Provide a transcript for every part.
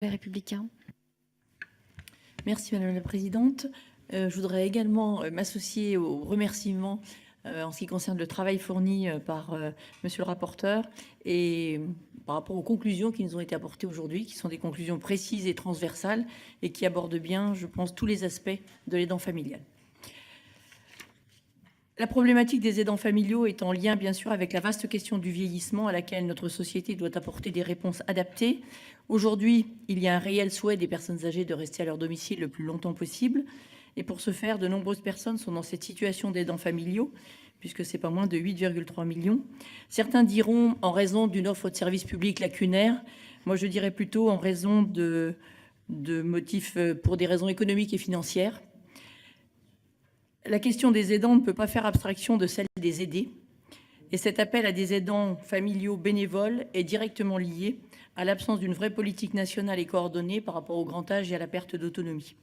Les Républicains. Merci Madame la Présidente. Je voudrais également m'associer aux remerciements en ce qui concerne le travail fourni par Monsieur le rapporteur et par rapport aux conclusions qui nous ont été apportées aujourd'hui, qui sont des conclusions précises et transversales et qui abordent bien, je pense, tous les aspects de l'aidant familial. La problématique des aidants familiaux est en lien, bien sûr, avec la vaste question du vieillissement à laquelle notre société doit apporter des réponses adaptées. Aujourd'hui, il y a un réel souhait des personnes âgées de rester à leur domicile le plus longtemps possible. Et pour ce faire, de nombreuses personnes sont dans cette situation d'aidants familiaux, puisque c'est pas moins de 8,3 millions. Certains diront en raison d'une offre de services publics lacunaire. Moi, je dirais plutôt en raison de motifs pour des raisons économiques et financières. La question des aidants ne peut pas faire abstraction de celle des aidés. Et cet appel à des aidants familiaux bénévoles est directement lié à l'absence d'une vraie politique nationale et coordonnée par rapport au grand âge et à la perte d'autonomie.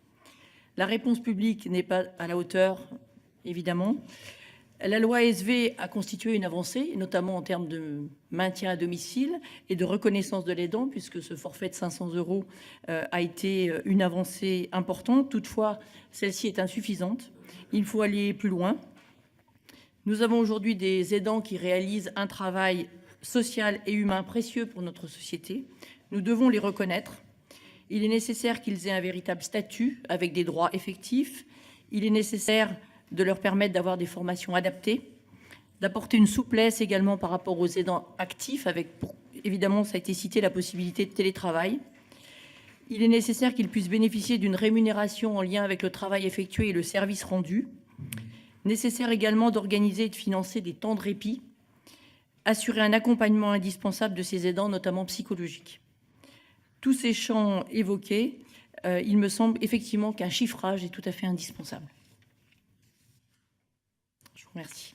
La réponse publique n'est pas à la hauteur, évidemment. La loi ASV a constitué une avancée, notamment en termes de maintien à domicile et de reconnaissance de l'aidant, puisque ce forfait de 500 € a été une avancée importante. Toutefois, celle-ci est insuffisante. Il faut aller plus loin. Nous avons aujourd'hui des aidants qui réalisent un travail social et humain précieux pour notre société. Nous devons les reconnaître. Il est nécessaire qu'ils aient un véritable statut avec des droits effectifs. Il est nécessaire de leur permettre d'avoir des formations adaptées, d'apporter une souplesse également par rapport aux aidants actifs, avec, évidemment, ça a été cité, la possibilité de télétravail. Il est nécessaire qu'ils puissent bénéficier d'une rémunération en lien avec le travail effectué et le service rendu. Nécessaire également d'organiser et de financer des temps de répit, assurer un accompagnement indispensable de ces aidants, notamment psychologique. Tous ces champs évoqués, il me semble effectivement qu'un chiffrage est tout à fait indispensable. Je vous remercie.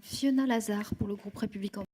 Fiona Lazare pour le groupe Républicain.